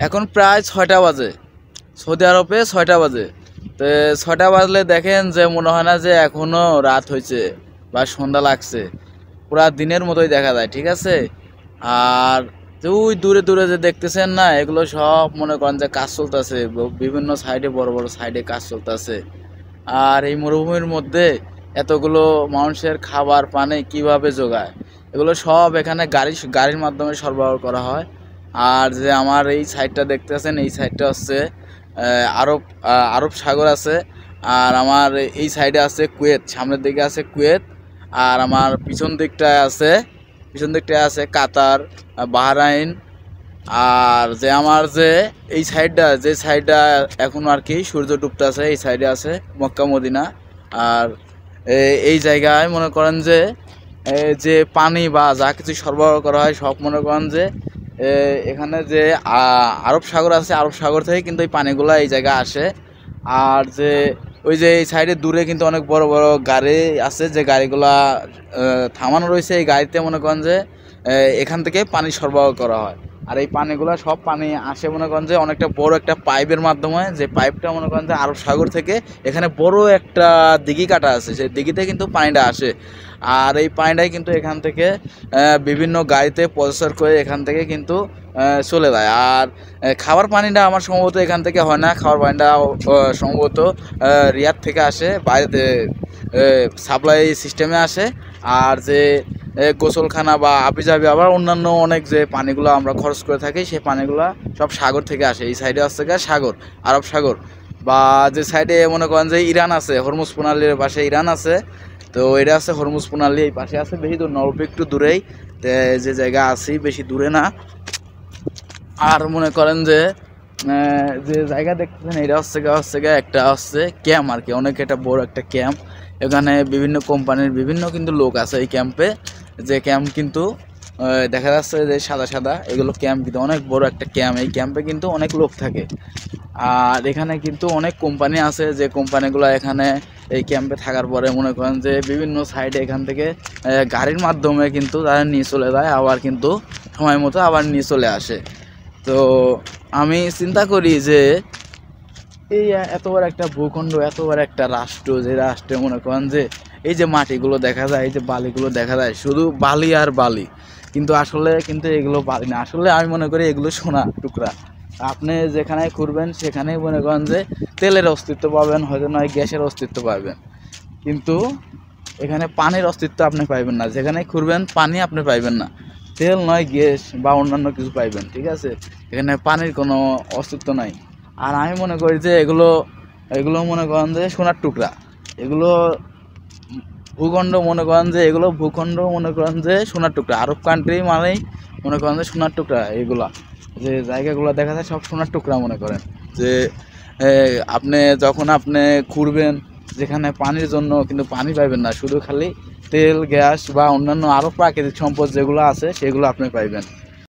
এখন প্রায় 6টা বাজে, সৌদি আরবে 6টা বাজে। তো 6টা বাজলে দেখেন যে মনে হয় না যে এখনও রাত হয়েছে বা সন্ধ্যা লাগছে, পুরা দিনের মতোই দেখা যায়, ঠিক আছে। আর ওই দূরে দূরে যে দেখতেছেন না, এগুলো সব মনে করেন যে কাজ চলতেছে, বিভিন্ন সাইডে বড় বড় সাইডে কাজ চলতেছে। আর এই মরুভূমির মধ্যে এতগুলো মানুষের খাবার পানি কিভাবে যোগায়, এগুলো সব এখানে গাড়ির মাধ্যমে সরবরাহ করা হয়। আর যে আমার এই সাইডটা দেখতেছেন, এই সাইডটা হচ্ছে আরব সাগর আছে। আর আমার এই সাইডে আছে কুয়েত, সামনের দিকে আছে কুয়েত। আর আমার পিছন দিকটায় আছে কাতার, বাহরাইন। আর যে আমার যে যে সাইডটা এখন আর কি সূর্য ডুবতেছে, এই সাইডে আছে মক্কা মদিনা। আর এই জায়গায় মনে করেন যে যে পানি বা যা কিছু সরবরাহ করা হয় সব মনে করেন যে এখানে যে আরব সাগর আছে, আরব সাগর থেকে কিন্তু এই পানিগুলো এই জায়গায় আসে। আর যে ওই যে এই সাইডে দূরে কিন্তু অনেক বড় বড় গাড়ি আছে, যে গাড়িগুলা থামানো রয়েছে। এই গাড়িতে মনে করেন যে এখান থেকে পানি সরবরাহ করা হয়। আর এই পানিগুলা সব পানি আসে মনে করেন যে অনেকটা বড় একটা পাইপের মাধ্যমে, যে পাইপটা মনে করেন যে আরব সাগর থেকে এখানে বড় একটা দিঘি কাটা আছে, সেই দিঘিতে কিন্তু পানিটা আসে। আর এই পানিটাই কিন্তু এখান থেকে বিভিন্ন গাড়িতে প্রসেসর করে এখান থেকে কিন্তু চলে যায়। আর খাবার পানিটা আমার সম্ভবত এখান থেকে হয় না, খাবার পানিটা সম্ভবত রিয়াদ থেকে আসে, বাইরেতে সাপ্লাই সিস্টেমে আসে। আর যে গোসলখানা বা আবিজাবি আবার অন্যান্য অনেক যে পানিগুলো আমরা খরচ করে থাকি, সেই পানিগুলো সব সাগর থেকে আসে। এই সাইডে আসছে সাগর, আরব সাগর। বা যে সাইডে মনে করেন যে ইরান আছে, হরমুজ প্রণালীর পাশে ইরান আছে, তো এটা আছে হরমুজ প্রণালী, এই পাশে আছে, বেশি দূর না, অল্প একটু দূরেই যে জায়গা আছি, বেশি দূরে না। আর মনে করেন যে যে জায়গা দেখতেছেন, এটা হচ্ছে একটা হচ্ছে ক্যাম্প আর কি, অনেক একটা বড় একটা ক্যাম্প। এখানে বিভিন্ন কোম্পানির বিভিন্ন কিন্তু লোক আছে এই ক্যাম্পে। যে ক্যাম্প কিন্তু দেখা যাচ্ছে যে সাদা সাদা, এগুলো ক্যাম্প কিন্তু অনেক বড় একটা ক্যাম্প। এই ক্যাম্পে কিন্তু অনেক লোক থাকে। আর এখানে কিন্তু অনেক কোম্পানি আছে, যে কোম্পানিগুলো এখানে এই ক্যাম্পে থাকার পরে মনে করেন যে বিভিন্ন সাইডে এখান থেকে গাড়ির মাধ্যমে কিন্তু তারা নিয়ে চলে যায়, আবার কিন্তু সময় মতো আবার নিয়ে চলে আসে। তো আমি চিন্তা করি যে এই এত বড় একটা ভূখণ্ড, এত বড় একটা রাষ্ট্র, যে রাষ্ট্রে মনে করেন যে এই যে মাটিগুলো দেখা যায়, এই যে বালিগুলো দেখা যায়, শুধু বালি আর বালি, কিন্তু আসলে কিন্তু এগুলো বালি না, আসলে আমি মনে করি এগুলো সোনা টুকরা। আপনি যেখানে ঘুরবেন সেখানেই মনে করেন যে তেলের অস্তিত্ব পাবেন, হয়তো নয় গ্যাসের অস্তিত্ব পাবেন, কিন্তু এখানে পানির অস্তিত্ব আপনি পাইবেন না। যেখানে ঘুরবেন পানি আপনি পাইবেন না, তেল নয় গ্যাস বা অন্যান্য কিছু পাইবেন, ঠিক আছে। এখানে পানির কোনো অস্তিত্ব নাই। আর আমি মনে করি যে এগুলো এগুলো মনে করেন যে সোনার টুকরা, এগুলো ভূখণ্ড মনে করেন যে এগুলো ভূখণ্ড মনে করেন যে সোনার টুকরা। আরব কান্ট্রি মানেই মনে করেন যে সোনার টুকরা। এগুলা যে জায়গাগুলো দেখা যায় সব সোনার টুকরা মনে করেন যে আপনি যখন আপনি ঘুরবেন, যেখানে পানির জন্য কিন্তু পানি পাইবেন না, শুধু খালি তেল গ্যাস বা অন্যান্য আরও প্রাকৃতিক সম্পদ যেগুলো আছে সেগুলো আপনি পাইবেন।